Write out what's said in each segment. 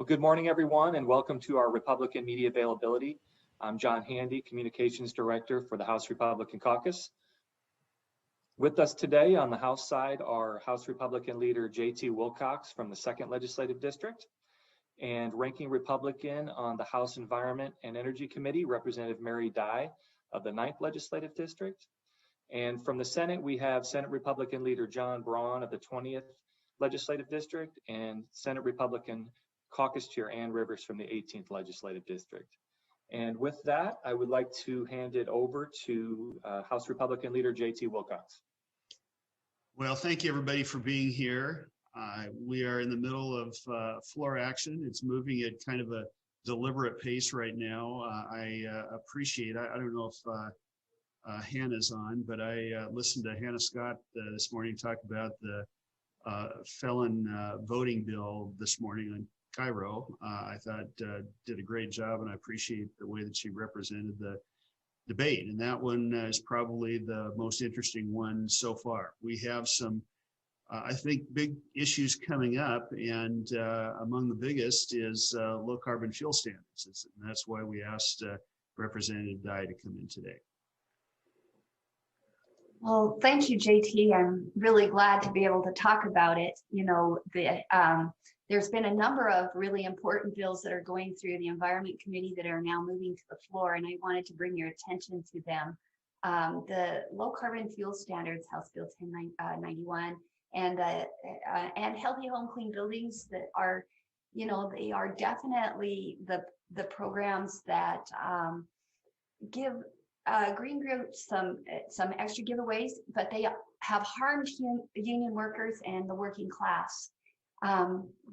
Well, good morning, everyone, and welcome to our Republican Media Availability. I'm John Handy, Communications Director for the House Republican Caucus. With us today on the House side are House Republican Leader J.T. Wilcox from the 2nd Legislative District and Ranking Republican on the House Environment and Energy Committee, Representative Mary Dye of the 9th Legislative District. And from the Senate, we have Senate Republican Leader John Braun of the 20th Legislative District and Senate Republican Caucus Chair Ann Rivers from the 18th Legislative District. And with that, I would like to hand it over to House Republican Leader J.T. Wilcox. Well, thank you everybody for being here. We are in the middle of floor action. It's moving at kind of a deliberate pace right now. I appreciate, I don't know if Hannah's on, but I listened to Hannah Scott this morning talk about the felon voting bill this morning on Cairo. I thought did a great job, and I appreciate the way that she represented the debate. And that one is probably the most interesting one so far. We have some, I think, big issues coming up, and among the biggest is low carbon fuel standards. And that's why we asked Representative Dye to come in today. Well, thank you, JT. I'm really glad to be able to talk about it. You know, there's been a number of really important bills that are going through the Environment Committee that are now moving to the floor, and I wanted to bring your attention to them. The low carbon fuel standards, House Bill 1091, and healthy home, clean buildings that are, you know, they are definitely the programs that give green groups some extra giveaways, but they have harmed union workers and the working class.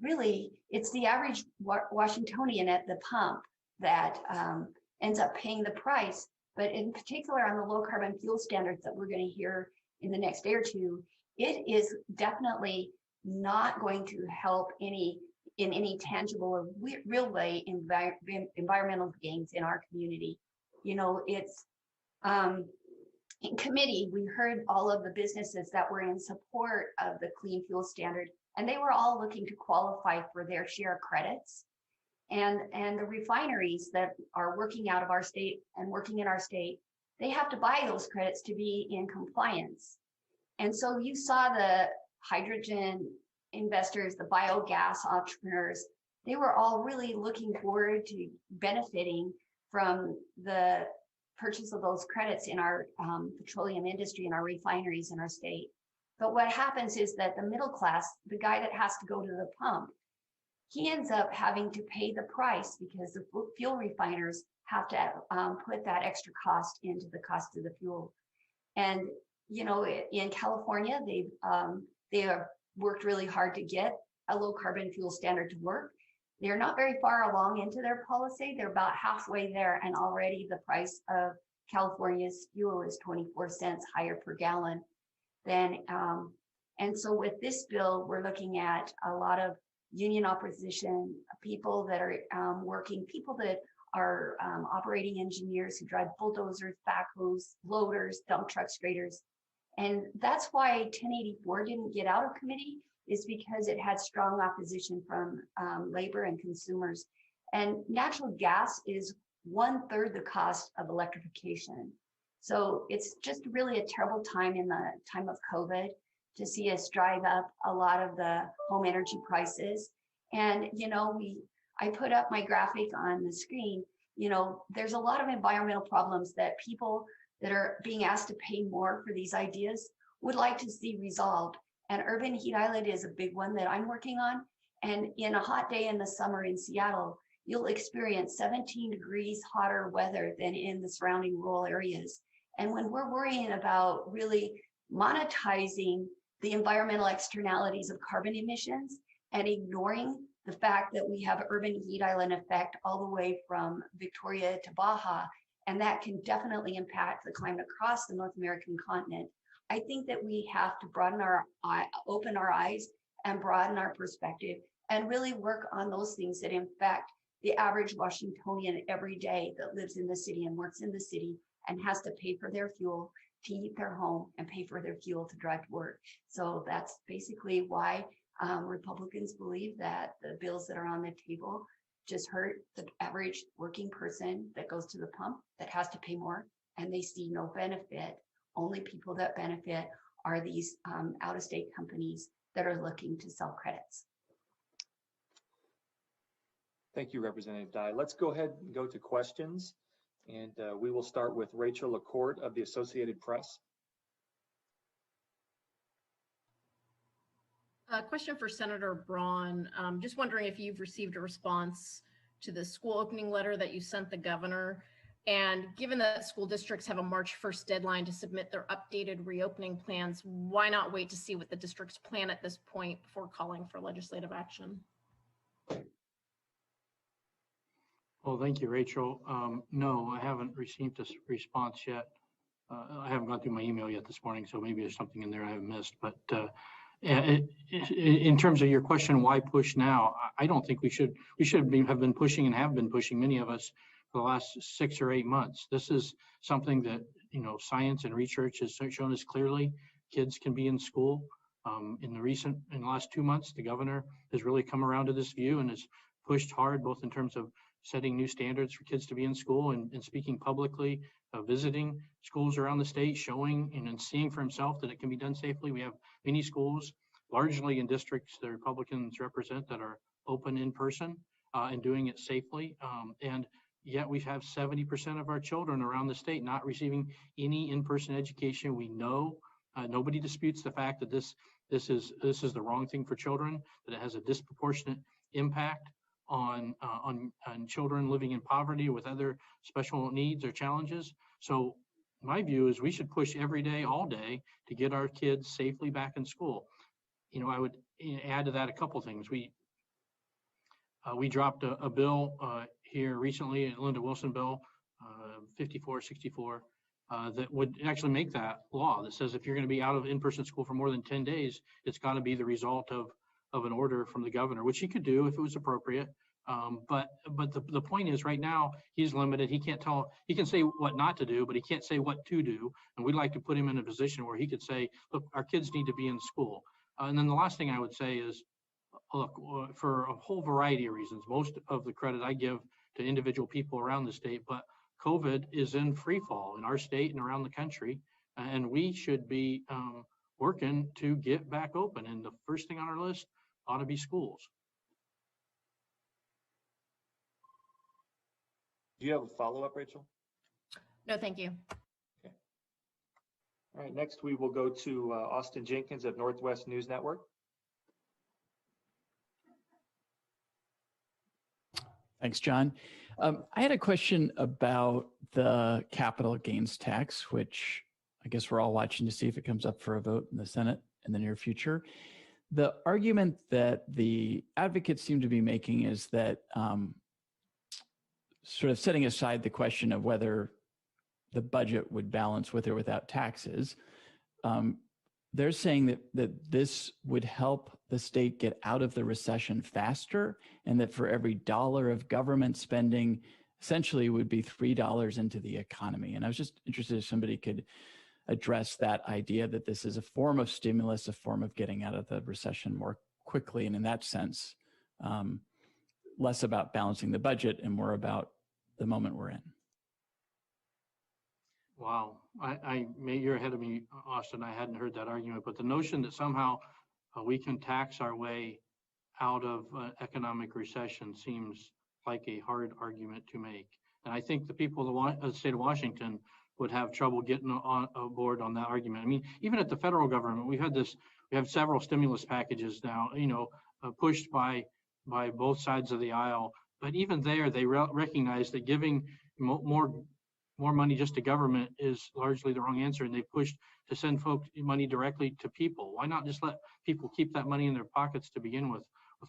Really, it's the average Washingtonian at the pump that ends up paying the price. But in particular on the low carbon fuel standards that we're going to hear in the next day or two, it is definitely not going to help in any tangible or real way environmental gains in our community. You know, it's in committee, we heard all of the businesses that were in support of the clean fuel standard, and they were all looking to qualify for their share of credits. And the refineries that are working out of our state and working in our state, they have to buy those credits to be in compliance. And so you saw the hydrogen investors, the biogas entrepreneurs, they were all really looking forward to benefiting from the purchase of those credits in our petroleum industry and our refineries in our state. But what happens is that the middle class, the guy that has to go to the pump, he ends up having to pay the price because the fuel refiners have to put that extra cost into the cost of the fuel. And you know, in California, they have worked really hard to get a low carbon fuel standard to work. They're not very far along into their policy. They're about halfway there, and already the price of California's fuel is 24 cents higher per gallon. And so with this bill, we're looking at a lot of union opposition, people that are working, people that are operating engineers who drive bulldozers, backhoes, loaders, dump trucks, graders. And that's why 1084 didn't get out of committee, is because it had strong opposition from labor and consumers. And natural gas is 1/3 the cost of electrification. So it's just really a terrible time in the time of COVID to see us drive up a lot of the home energy prices. And, you know, I put up my graphic on the screen. You know, there's a lot of environmental problems that people that are being asked to pay more for these ideas would like to see resolved. And urban heat island is a big one that I'm working on. And in a hot day in the summer in Seattle, you'll experience 17 degrees hotter weather than in the surrounding rural areas. And when we're worrying about really monetizing the environmental externalities of carbon emissions and ignoring the fact that we have urban heat island effect all the way from Victoria to Baja, and that can definitely impact the climate across the North American continent, I think that we have to open our eyes and broaden our perspective and really work on those things that impact the average Washingtonian every day that lives in the city and works in the city and has to pay for their fuel to heat their home and pay for their fuel to drive to work. So that's basically why Republicans believe that the bills that are on the table just hurt the average working person that goes to the pump that has to pay more, and they see no benefit. Only people that benefit are these out-of-state companies that are looking to sell credits. Thank you, Representative Dye. Let's go ahead and go to questions. And we will start with Rachel LaCourte of the Associated Press. A question for Senator Braun. Just wondering if you've received a response to the school opening letter that you sent the governor. And given that school districts have a March 1st deadline to submit their updated reopening plans, why not wait to see what the districts plan at this point before calling for legislative action? Well, thank you, Rachel. No, I haven't received a response yet. I haven't gone through my email yet this morning, so maybe there's something in there I have missed. But in terms of your question, why push now? I don't think we should have been pushing and have been pushing, many of us, for the last 6 or 8 months. This is something that, science and research has shown us clearly. Kids can be in school. In the last 2 months, the governor has really come around to this view and has pushed hard, both in terms of setting new standards for kids to be in school and speaking publicly, visiting schools around the state, showing and seeing for himself that it can be done safely. We have many schools, largely in districts that Republicans represent, that are open in person and doing it safely. And yet we have 70% of our children around the state not receiving any in-person education. We know nobody disputes the fact that this is the wrong thing for children, that it has a disproportionate impact on children living in poverty with other special needs or challenges. So my view is we should push every day, all day, to get our kids safely back in school. I would add to that a couple things. We dropped a bill here recently, a Linda Wilson bill, 5464, that would actually make that law that says if you're going to be out of in-person school for more than 10 days, it's got to be the result of an order from the governor, which he could do if it was appropriate. But the point is, right now he's limited. He can say what not to do, but he can't say what to do. And we'd like to put him in a position where he could say, look, our kids need to be in school. And then the last thing I would say is, look, for a whole variety of reasons, most of the credit I give to individual people around the state, but COVID is in free fall in our state and around the country. And we should be working to get back open. And the first thing on our list ought to be schools. Do you have a follow-up, Rachel? No, thank you. Okay. All right, next we will go to Austin Jenkins of Northwest News Network. Thanks, John. I had a question about the capital gains tax, which I guess we're all watching to see if it comes up for a vote in the Senate in the near future. The argument that the advocates seem to be making is that sort of setting aside the question of whether the budget would balance with or without taxes, they're saying that this would help the state get out of the recession faster, and that for every dollar of government spending, essentially would be $3 into the economy. And I was just interested if somebody could address that idea that this is a form of stimulus, a form of getting out of the recession more quickly. And in that sense, less about balancing the budget and more about the moment we're in. Wow, you're ahead of me, Austin. I hadn't heard that argument, but the notion that somehow we can tax our way out of economic recession seems like a hard argument to make. And I think the people of the state of Washington would have trouble getting on board on that argument. I mean, even at the federal government, we have several stimulus packages now, pushed by both sides of the aisle. But even there, they recognize that giving more money just to government is largely the wrong answer, and they pushed to send folks money directly to people. Why not just let people keep that money in their pockets to begin with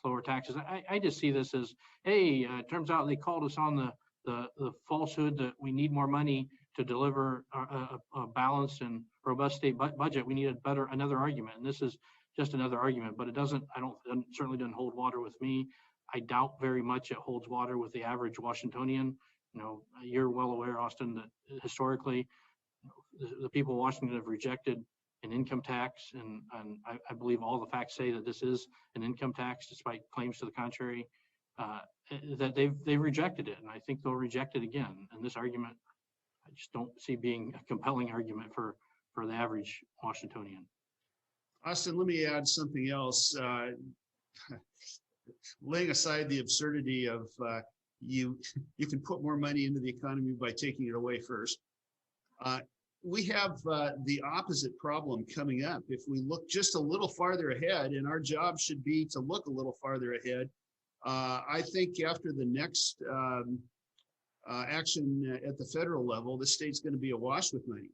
lower taxes? I just see this as, hey, it turns out they called us on the falsehood that we need more money to deliver a balanced and robust state budget. We need another argument, and this is just another argument. But it certainly doesn't hold water with me. I doubt very much it holds water with the average Washingtonian. You're well aware, Austin, that historically the people of Washington have rejected an income tax, and I believe all the facts say that this is an income tax, despite claims to the contrary, that they've rejected it, and I think they'll reject it again. And this argument, I just don't see being a compelling argument for the average Washingtonian. Austin, let me add something else. Laying aside the absurdity of you can put more money into the economy by taking it away first. We have the opposite problem coming up. If we look just a little farther ahead, and our job should be to look a little farther ahead, I think after the next action at the federal level, the state's going to be awash with money.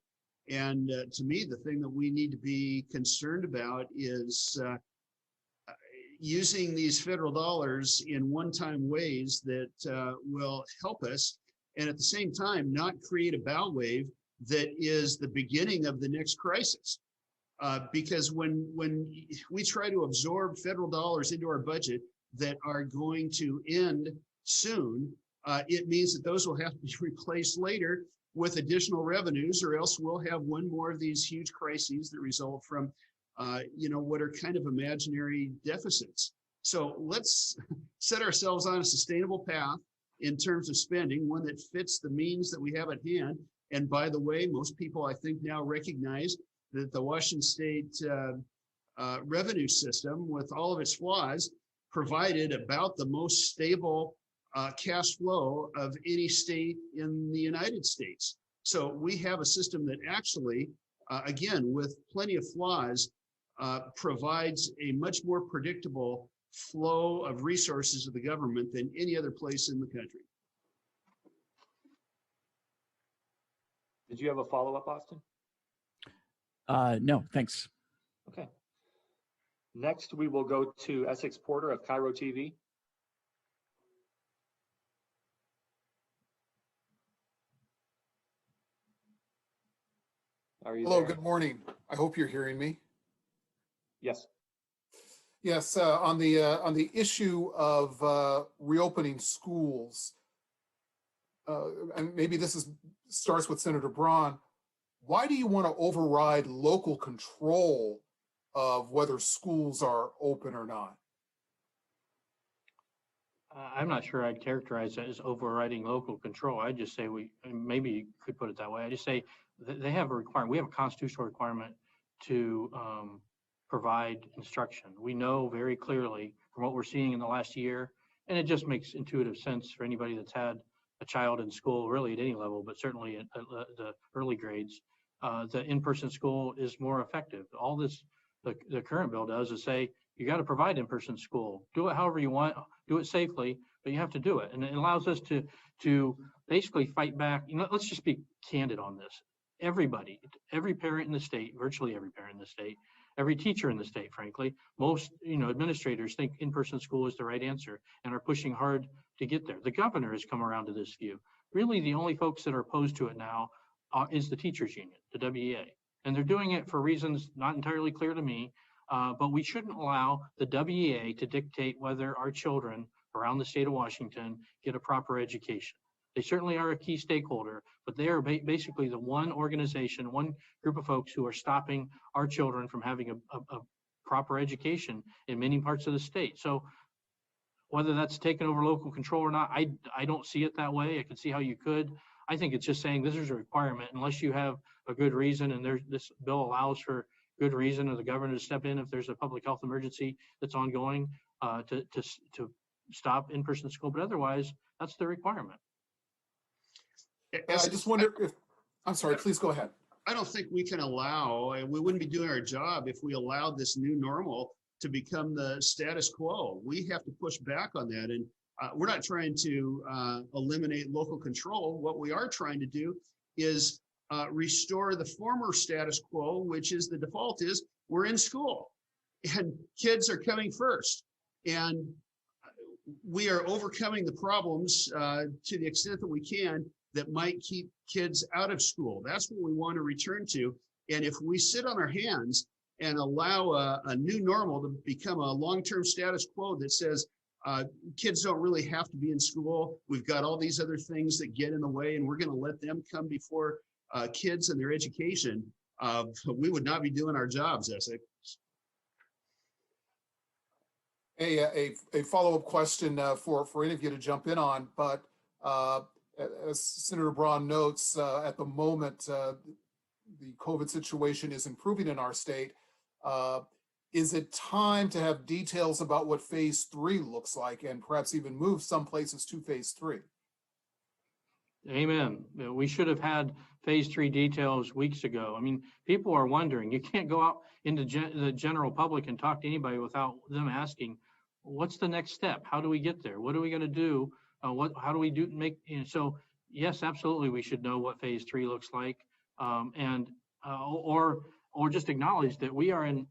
And to me, the thing that we need to be concerned about is using these federal dollars in one-time ways that will help us, and at the same time, not create a bow wave that is the beginning of the next crisis. Because when we try to absorb federal dollars into our budget that are going to end soon, it means that those will have to be replaced later with additional revenues, or else we'll have one more of these huge crises that result from what are kind of imaginary deficits. So let's set ourselves on a sustainable path in terms of spending, one that fits the means that we have at hand. And by the way, most people I think now recognize that the Washington State revenue system, with all of its flaws, provided about the most stable cash flow of any state in the United States. So we have a system that actually, again, with plenty of flaws, provides a much more predictable flow of resources of the government than any other place in the country. Did you have a follow-up, Austin? No, thanks. Okay. Next, we will go to Essex Porter of Cairo TV. Are you Hello, there? good morning. I hope you're hearing me. Yes. Yes, on the issue of reopening schools, and maybe this starts with Senator Braun. Why do you want to override local control of whether schools are open or not? I'm not sure I'd characterize that as overriding local control. I'd just say maybe you could put it that way. I just say they have a requirement. We have a constitutional requirement to provide instruction. We know very clearly from what we're seeing in the last year, and it just makes intuitive sense for anybody that's had a child in school, really at any level, but certainly at the early grades, the in-person school is more effective. All this, the current bill does is say, you got to provide in-person school. Do it however you want, do it safely, but you have to do it. And it allows us to basically fight back. Let's just be candid on this. Everybody, every parent in the state, virtually every parent in the state, every teacher in the state, frankly, most administrators think in-person school is the right answer and are pushing hard to get there. The governor has come around to this view. Really, the only folks that are opposed to it now is the teachers union, the WEA. And they're doing it for reasons not entirely clear to me, but we shouldn't allow the WEA to dictate whether our children around the state of Washington get a proper education. They certainly are a key stakeholder, but they are basically the one organization, one group of folks who are stopping our children from having a proper education in many parts of the state. So whether that's taken over local control or not, I don't see it that way. I can see how you could. I think it's just saying this is a requirement unless you have a good reason, and this bill allows for good reason of the governor to step in if there's a public health emergency that's ongoing to stop in-person school. But otherwise, that's the requirement. I just wonder if, I'm sorry, please go ahead. I don't think we can allow, we wouldn't be doing our job if we allowed this new normal to become the status quo. We have to push back on that. And we're not trying to eliminate local control. What we are trying to do is restore the former status quo, which is the default is we're in school and kids are coming first. And we are overcoming the problems to the extent that we can that might keep kids out of school. That's what we want to return to. And if we sit on our hands and allow a new normal to become a long-term status quo that says kids don't really have to be in school, we've got all these other things that get in the way, and we're going to let them come before kids and their education, we would not be doing our jobs, Essex. A follow-up question for any of you to jump in on, but as Senator Braun notes, at the moment, the COVID situation is improving in our state. Is it time to have details about what phase 3 looks like and perhaps even move some places to phase 3? Amen. We should have had phase 3 details weeks ago. I mean, people are wondering. You can't go out into the general public and talk to anybody without them asking, what's the next step? How do we get there? What are we going to do? How do we do make, so yes, absolutely. We should know what phase 3 looks like. Or just acknowledge that we are in,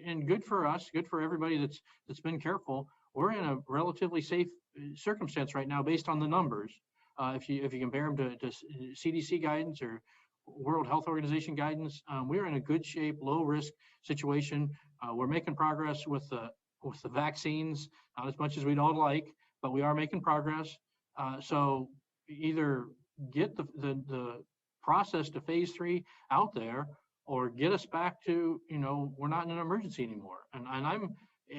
and good for us, good for everybody that's been careful. We're in a relatively safe circumstance right now based on the numbers. If you compare them to CDC guidance or World Health Organization guidance, we're in a good shape, low risk situation. We're making progress with the vaccines, not as much as we'd all like, but we are making progress. So either get the process to phase 3 out there, or get us back to, we're not in an emergency anymore. And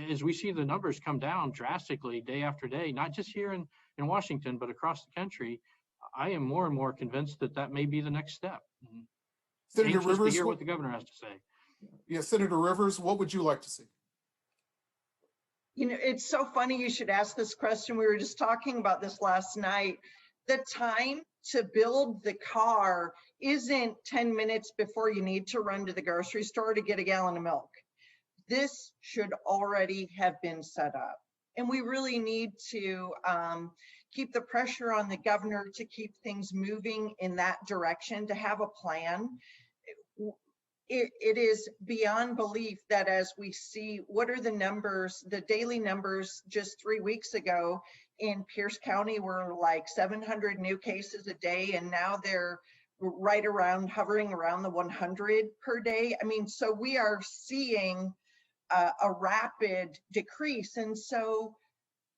as we see the numbers come down drastically day after day, not just here in Washington, but across the country, I am more and more convinced that may be the next step. Senator Anxious Rivers, to hear what the governor has to say. Yeah, Senator Rivers, what would you like to see? It's so funny you should ask this question. We were just talking about this last night. The time to build the car isn't 10 minutes before you need to run to the grocery store to get a gallon of milk. This should already have been set up. And we really need to keep the pressure on the governor to keep things moving in that direction, to have a plan. It is beyond belief that as we see, what are the numbers, the daily numbers just 3 weeks ago in Pierce County were like 700 new cases a day, and now they're right around, hovering around the 100 per day. I mean, so we are seeing a rapid decrease. And so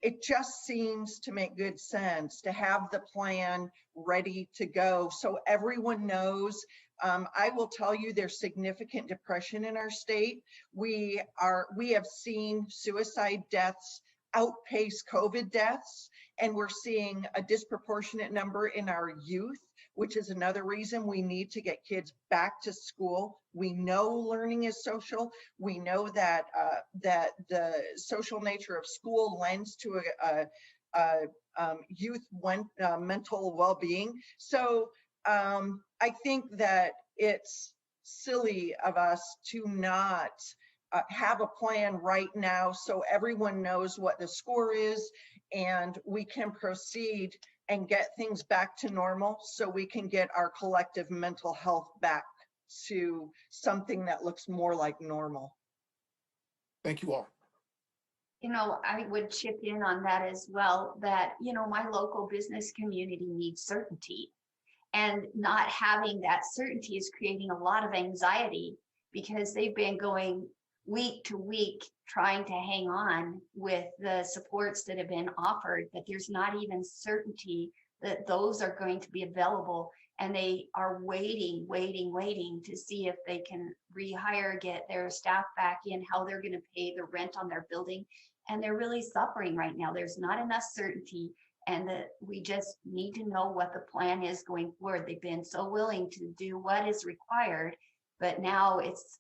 it just seems to make good sense to have the plan ready to go so everyone knows. I will tell you there's significant depression in our state. We have seen suicide deaths outpace COVID deaths, and we're seeing a disproportionate number in our youth, which is another reason we need to get kids back to school. We know learning is social. We know that that the social nature of school lends to youth mental well-being. So I think that it's silly of us to not have a plan right now so everyone knows what the score is and we can proceed and get things back to normal so we can get our collective mental health back to something that looks more like normal. Thank you all. I would chip in on that as well, that, my local business community needs certainty. And not having that certainty is creating a lot of anxiety because they've been going week to week trying to hang on with the supports that have been offered, but there's not even certainty that those are going to be available. And they are waiting to see if they can rehire, get their staff back in, how they're going to pay the rent on their building. And they're really suffering right now. There's not enough certainty. And that we just need to know what the plan is going forward. They've been so willing to do what is required, but now it's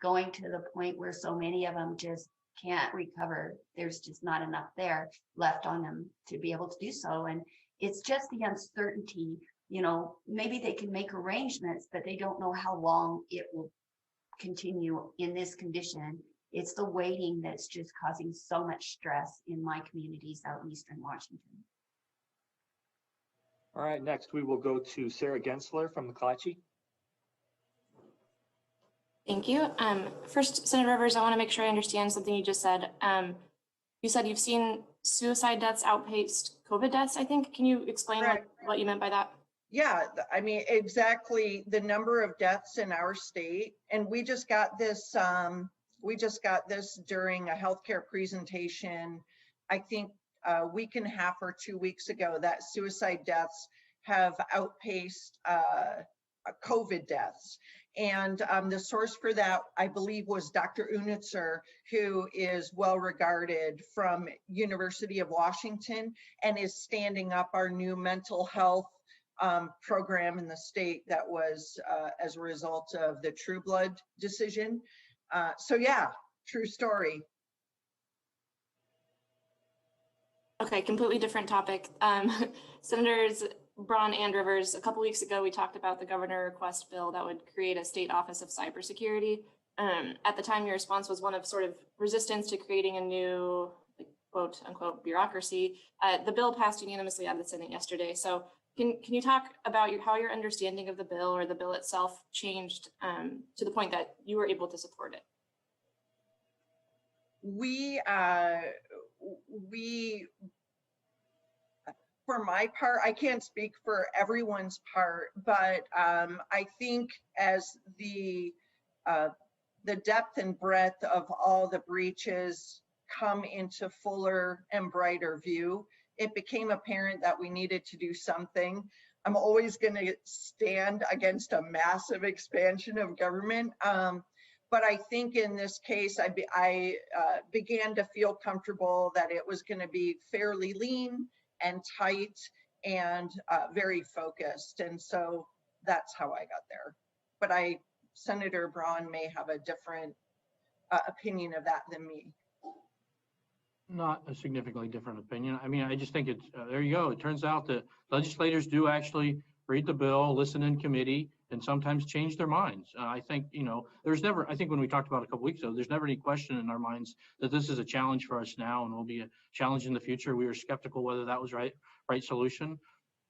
going to the point where so many of them just can't recover. There's just not enough there left on them to be able to do so. And it's just the uncertainty, maybe they can make arrangements, but they don't know how long it will continue in this condition. It's the waiting that's just causing so much stress in my communities out in Eastern Washington. All right, next we will go to Sarah Gensler from McClatchy. Thank you. First, Senator Rivers, I want to make sure I understand something you just said. You said you've seen suicide deaths outpace COVID deaths, I think. Can you explain what you meant by that? Yeah, I mean, exactly the number of deaths in our state. And we just got this during a healthcare presentation, I think a week and a half or 2 weeks ago, that suicide deaths have outpaced COVID deaths. And the source for that, I believe, was Dr. Unitzer, who is well regarded from University of Washington and is standing up our new mental health program in the state that was as a result of the True Blood decision. So yeah, true story. Okay, completely different topic. Senators Braun and Rivers, a couple weeks ago, we talked about the governor request bill that would create a state office of cybersecurity. At the time, your response was one of sort of resistance to creating a new, like, quote unquote, bureaucracy. The bill passed unanimously out of the Senate yesterday. So can you talk about how your understanding of the bill or the bill itself changed to the point that you were able to support it? We for my part, I can't speak for everyone's part, but I think as the depth and breadth of all the breaches come into fuller and brighter view, it became apparent that we needed to do something. I'm always going to stand against a massive expansion of government. But I think in this case, I began to feel comfortable that it was going to be fairly lean and tight and very focused. And so that's how I got there. But Senator Braun may have a different opinion of that than me. Not a significantly different opinion. I mean, I just think it's, there you go. It turns out that legislators do actually read the bill, listen in committee, and sometimes change their minds. I think, I think when we talked about it a couple weeks ago, there's never any question in our minds that this is a challenge for us now and will be a challenge in the future. We were skeptical whether that was right solution.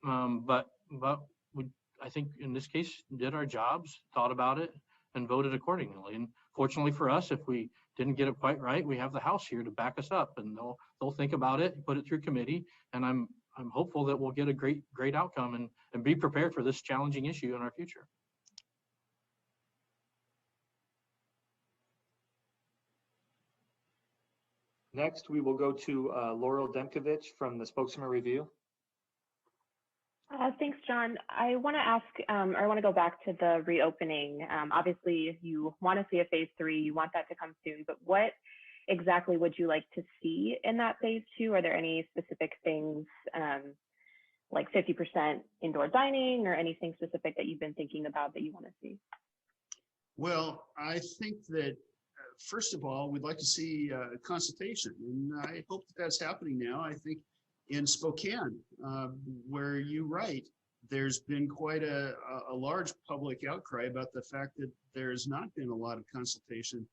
But I think in this case, did our jobs, thought about it, and voted accordingly. And fortunately for us, if we didn't get it quite right, we have the House here to back us up, and they'll think about it, put it through committee, and I'm hopeful that we'll get a great outcome and be prepared for this challenging issue in our future. Next, we will go to Laurel Demkovich from the Spokesman Review. Thanks, John. I want to ask, or I want to go back to the reopening. Obviously, you want to see a phase 3, you want that to come soon, but what exactly would you like to see in that phase 2? Are there any specific things like 50% indoor dining or anything specific that you've been thinking about that you want to see? Well, I think that first of all, we'd like to see consultation, and I hope that that's happening now. I think in Spokane, where you write, there's been quite a large public outcry about the fact that there's not been a lot of consultation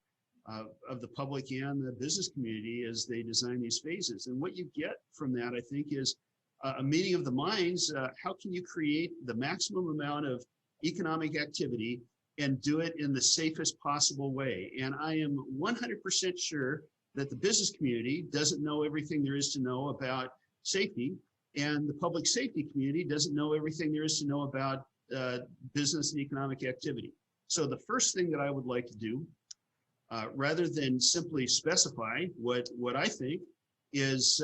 of the public and the business community as they design these phases. And what you get from that, I think, is a meeting of the minds. How can you create the maximum amount of economic activity and do it in the safest possible way? And I am 100% sure that the business community doesn't know everything there is to know about safety, and the public safety community doesn't know everything there is to know about business and economic activity. So the first thing that I would like to do, rather than simply specify what I think, is,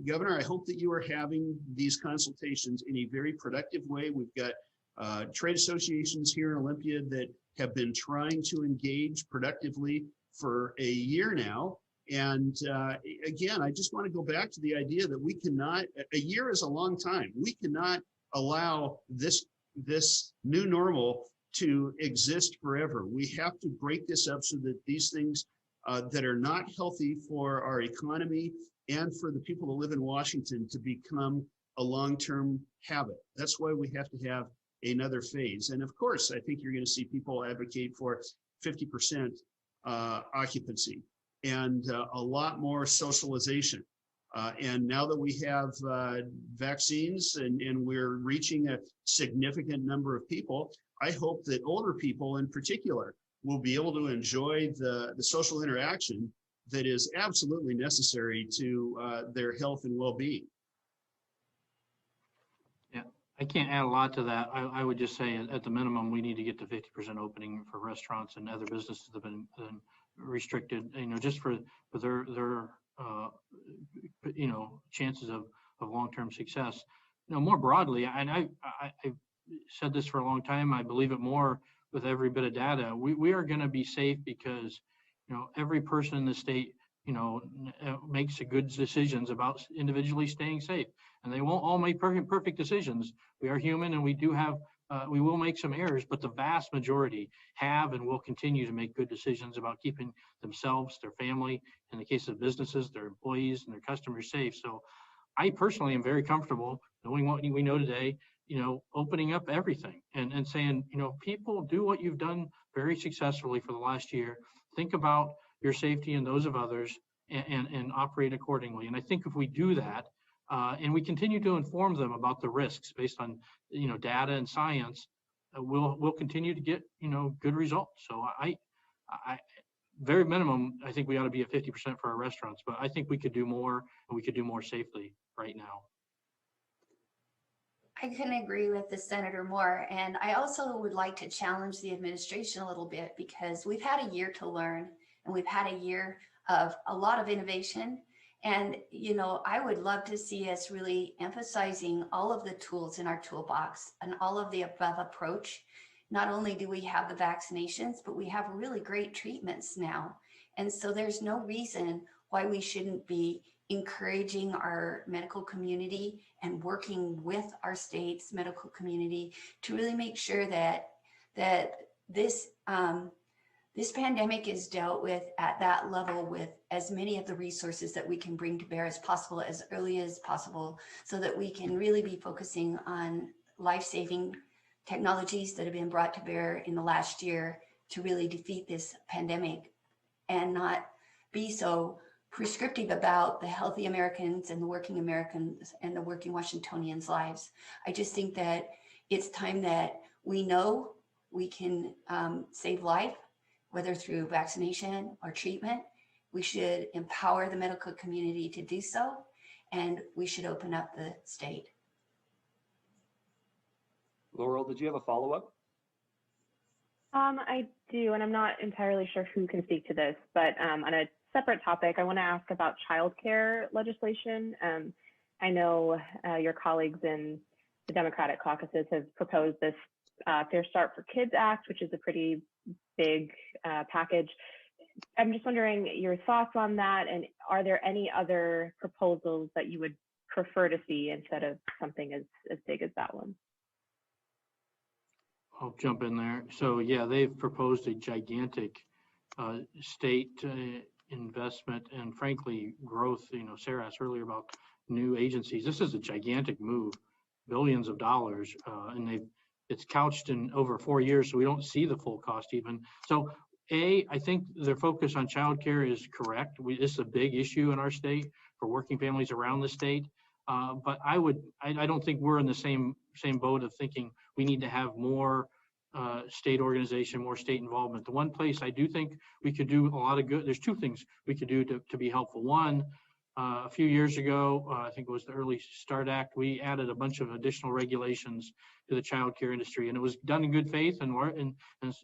Governor, I hope that you are having these consultations in a very productive way. We've got trade associations here in Olympia that have been trying to engage productively for a year now. And again, I just want to go back to the idea that we cannot, a year is a long time. We cannot allow this new normal to exist forever. We have to break this up so that these things that are not healthy for our economy and for the people that live in Washington to become a long-term habit. That's why we have to have another phase. And of course, I think you're going to see people advocate for 50% occupancy and a lot more socialization. And now that we have vaccines and we're reaching a significant number of people, I hope that older people in particular will be able to enjoy the social interaction that is absolutely necessary to their health and well-being. Yeah, I can't add a lot to that. I would just say at the minimum, we need to get to 50% opening for restaurants and other businesses that have been restricted, just for their chances of long-term success. More broadly, and I've said this for a long time, I believe it more with every bit of data. We are going to be safe because, every person in the state, makes good decisions about individually staying safe, and they won't all make perfect decisions. We are human, and we do have, we will make some errors, but the vast majority have and will continue to make good decisions about keeping themselves, their family, in the case of businesses, their employees and their customers safe. So I personally am very comfortable knowing what we know today, opening up everything and saying, people, do what you've done very successfully for the last year. Think about your safety and those of others, and operate accordingly. And I think if we do that, and we continue to inform them about the risks based on, data and science, we'll continue to get, good results. So I very minimum, I think we ought to be at 50% for our restaurants, but I think we could do more, and we could do more safely right now. I couldn't agree with the senator more. And I also would like to challenge the administration a little bit, because we've had a year to learn, and we've had a year of a lot of innovation. And, I would love to see us really emphasizing all of the tools in our toolbox and all of the above approach. Not only do we have the vaccinations, but we have really great treatments now. And so there's no reason why we shouldn't be encouraging our medical community and working with our state's medical community to really make sure that this pandemic is dealt with at that level with as many of the resources that we can bring to bear as possible, as early as possible, so that we can really be focusing on life-saving technologies that have been brought to bear in the last year to really defeat this pandemic, and not be so prescriptive about the healthy Americans and the working Americans and the working Washingtonians' lives. I just think that it's time that we know we can save life, whether through vaccination or treatment. We should empower the medical community to do so, and we should open up the state. Laurel, did you have a follow-up? I do, and I'm not entirely sure who can speak to this, but on a separate topic, I want to ask about childcare legislation. I know your colleagues in the Democratic caucuses have proposed this Fair Start for Kids Act, which is a pretty big package. I'm just wondering your thoughts on that, and are there any other proposals that you would prefer to see instead of something as big as that one? I'll jump in there. So yeah, they've proposed a gigantic state investment and frankly growth. Sarah asked earlier about new agencies. This is a gigantic move, billions of dollars, and it's couched in over 4 years, so we don't see the full cost even. So I think their focus on childcare is correct. This is a big issue in our state for working families around the state. But I don't think we're in the same boat of thinking we need to have more state organization, more state involvement. The one place I do think we could do a lot of good, there's two things we could do to be helpful. One, a few years ago, I think it was the Early Start Act, we added a bunch of additional regulations to the child care industry, and it was done in good faith and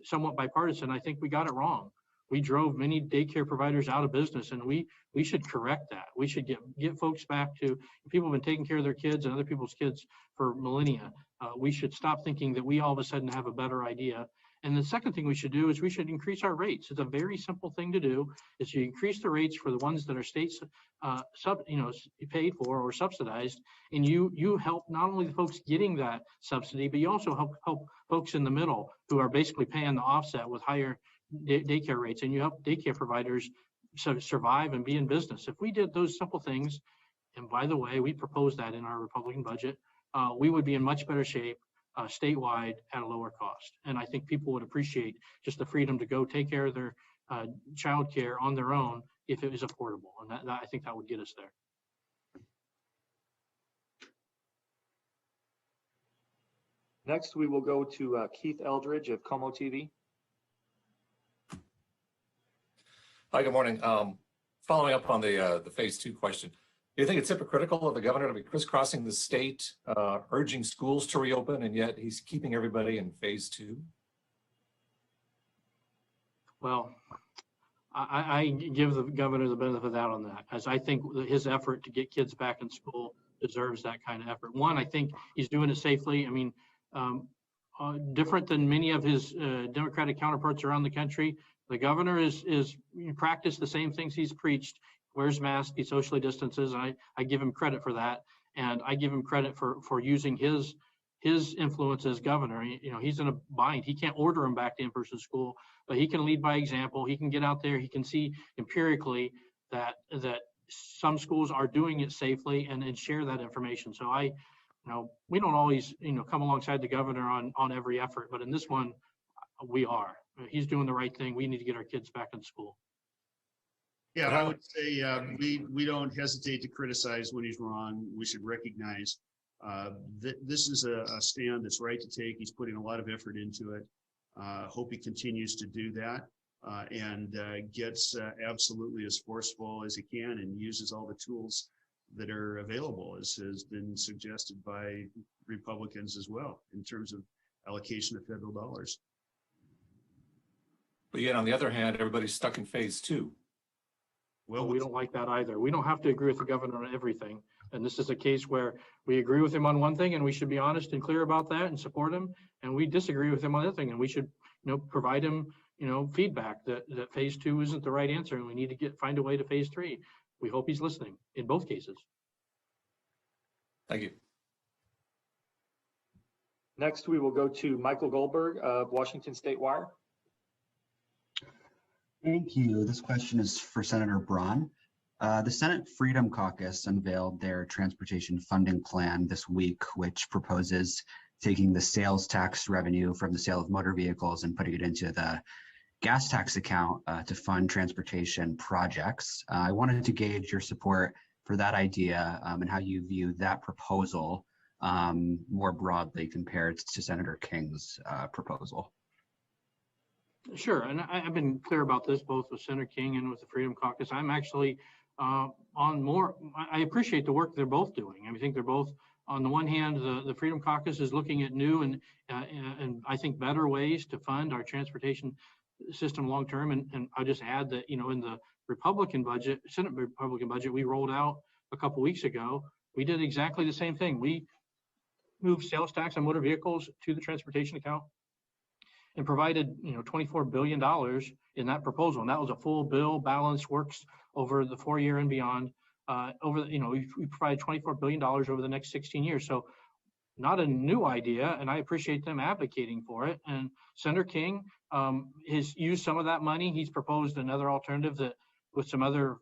somewhat bipartisan. I think we got it wrong. We drove many daycare providers out of business, and we should correct that. We should get folks back to, people have been taking care of their kids and other people's kids for millennia. We should stop thinking that we all of a sudden have a better idea. And the second thing we should do is we should increase our rates. It's a very simple thing to do, is you increase the rates for the ones that are states paid for or subsidized, and you help not only the folks getting that subsidy, but you also help folks in the middle who are basically paying the offset with higher daycare rates, and you help daycare providers survive and be in business. If we did those simple things, and by the way, we proposed that in our Republican budget, we would be in much better shape statewide at a lower cost. And I think people would appreciate just the freedom to go take care of their child care on their own if it was affordable. And I think that would get us there. Next, we will go to Keith Eldridge of Como TV. Hi, good morning. Following up on the phase 2 question, do you think it's hypocritical of the governor to be crisscrossing the state, urging schools to reopen, and yet he's keeping everybody in phase 2? Well, I give the governor the benefit of the doubt on that, as I think his effort to get kids back in school deserves that kind of effort. One, I think he's doing it safely. I mean, different than many of his Democratic counterparts around the country. The governor is practiced the same things he's preached, wears masks, he socially distances, and I give him credit for that. And I give him credit for using his influence as governor. He's in a bind. He can't order him back to in-person school, but he can lead by example. He can get out there. He can see empirically that some schools are doing it safely and share that information. So we don't always, come alongside the governor on every effort, but in this one, we are. He's doing the right thing. We need to get our kids back in school. Yeah, I would say we don't hesitate to criticize when he's wrong. We should recognize that this is a stand that's right to take. He's putting a lot of effort into it. Hope he continues to do that and gets absolutely as forceful as he can and uses all the tools that are available, as has been suggested by Republicans as well, in terms of allocation of federal dollars. But yet, on the other hand, everybody's stuck in phase 2. Well, we don't like that either. We don't have to agree with the governor on everything. And this is a case where we agree with him on one thing and we should be honest and clear about that and support him. And we disagree with him on the other thing, and we should, provide him, feedback that phase 2 isn't the right answer and we need to find a way to phase 3. We hope he's listening in both cases. Thank you. Next, we will go to Michael Goldberg of Washington State Wire. Thank you. This question is for Senator Braun. The Senate Freedom Caucus unveiled their transportation funding plan this week, which proposes taking the sales tax revenue from the sale of motor vehicles and putting it into the gas tax account to fund transportation projects. I wanted to gauge your support for that idea and how you view that proposal more broadly compared to Senator King's proposal. Sure, and I've been clear about this both with Senator King and with the Freedom Caucus. I'm actually on more. I appreciate the work they're both doing. I think they're both, on the one hand, the Freedom Caucus is looking at new and I think better ways to fund our transportation system long term. And I'll just add that in the Republican budget, Senate Republican budget, we rolled out a couple weeks ago. We did exactly the same thing. We moved sales tax on motor vehicles to the transportation account and provided $24 billion in that proposal, and that was a full bill, balance, works over the 4-year and beyond. We provided $24 billion over the next 16 years. So not a new idea, and I appreciate them advocating for it. And Senator King has used some of that money. He's proposed another alternative that with some other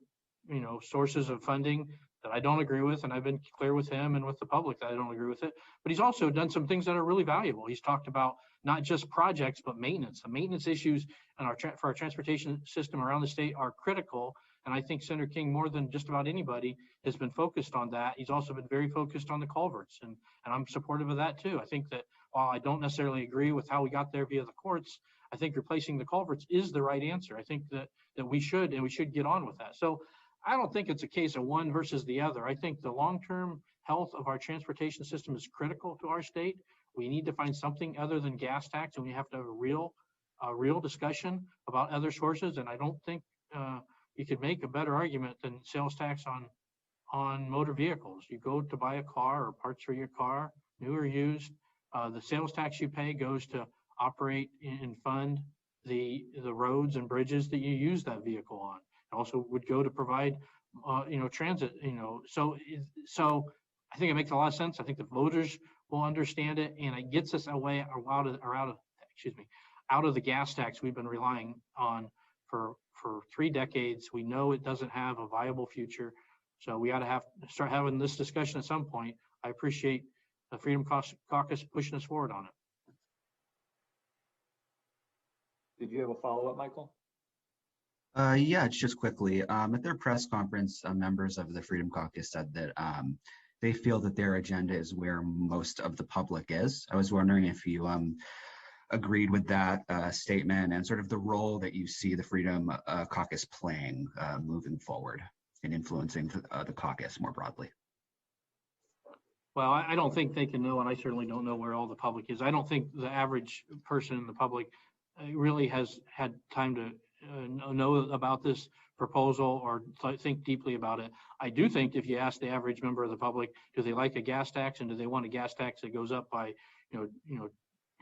sources of funding that I don't agree with, and I've been clear with him and with the public that I don't agree with it. But he's also done some things that are really valuable. He's talked about not just projects, but maintenance. The maintenance issues and for our transportation system around the state are critical. And I think Senator King, more than just about anybody, has been focused on that. He's also been very focused on the culverts, and I'm supportive of that too. I think that while I don't necessarily agree with how we got there via the courts, I think replacing the culverts is the right answer. I think that we should get on with that. So I don't think it's a case of one versus the other. I think the long-term health of our transportation system is critical to our state. We need to find something other than gas tax, and we have to have a real discussion about other sources. And I don't think you could make a better argument than sales tax on motor vehicles. You go to buy a car or parts for your car, new or used, the sales tax you pay goes to operate and fund the roads and bridges that you use that vehicle on. It also would go to provide transit. So I think it makes a lot of sense. I think the voters will understand it, and it gets us away out of the gas tax we've been relying on for 3 decades. We know it doesn't have a viable future, so we ought to start having this discussion at some point. I appreciate the Freedom Caucus pushing us forward on it. Did you have a follow-up, Michael? Yeah, just quickly. At their press conference, members of the Freedom Caucus said that they feel that their agenda is where most of the public is. I was wondering if you agreed with that statement and sort of the role that you see the Freedom Caucus playing moving forward in influencing the caucus more broadly. Well, I don't think they can know, and I certainly don't know where all the public is. I don't think the average person in the public really has had time to know about this proposal or think deeply about it. I do think if you ask the average member of the public, do they like a gas tax, and do they want a gas tax that goes up by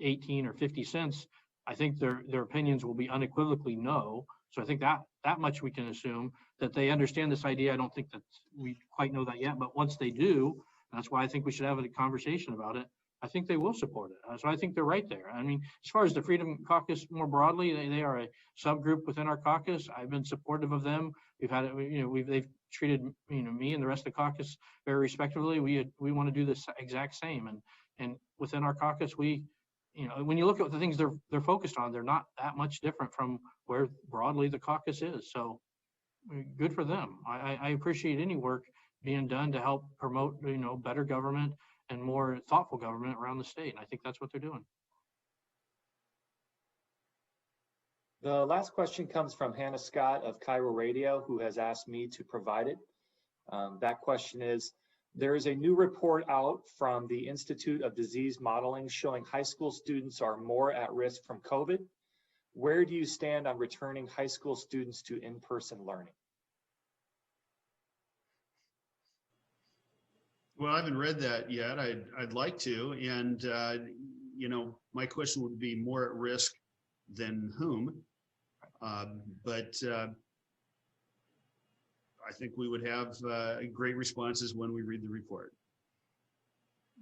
18 or 50 cents, I think their opinions will be unequivocally no. So I think that much we can assume that they understand this idea. I don't think that we quite know that yet, but once they do, that's why I think we should have a conversation about it. I think they will support it. So I think they're right there. I mean, as far as the Freedom Caucus more broadly, they are a subgroup within our caucus. I've been supportive of them. We've had, they've treated, me and the rest of the caucus very respectfully. We want to do this exact same. And within our caucus, when you look at the things they're focused on, they're not that much different from where broadly the caucus is. So good for them. I appreciate any work being done to help promote, better government and more thoughtful government around the state. And I think that's what they're doing. The last question comes from Hannah Scott of Cairo Radio, who has asked me to provide it. That question is, there is a new report out from the Institute of Disease Modeling showing high school students are more at risk from COVID. Where do you stand on returning high school students to in-person learning? Well, I haven't read that yet. I'd like to. And, my question would be more at risk than whom? But I think we would have great responses when we read the report.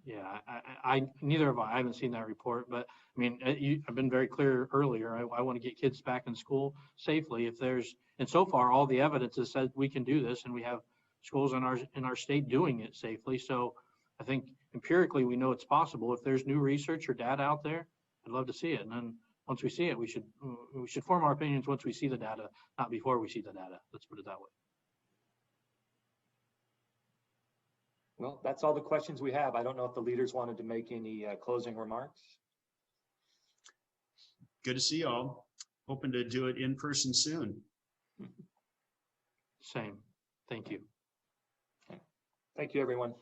Yeah, I haven't seen that report, but I mean, I've been very clear earlier. I want to get kids back in school safely. And so far, all the evidence has said we can do this, and we have schools in our state doing it safely. So I think empirically we know it's possible. If there's new research or data out there, I'd love to see it. And then once we see it, we should form our opinions once we see the data, not before we see the data. Let's put it that way. Well, that's all the questions we have. I don't know if the leaders wanted to make any closing remarks. Good to see y'all. Hoping to do it in person soon. Same. Thank you. Okay. Thank you, everyone.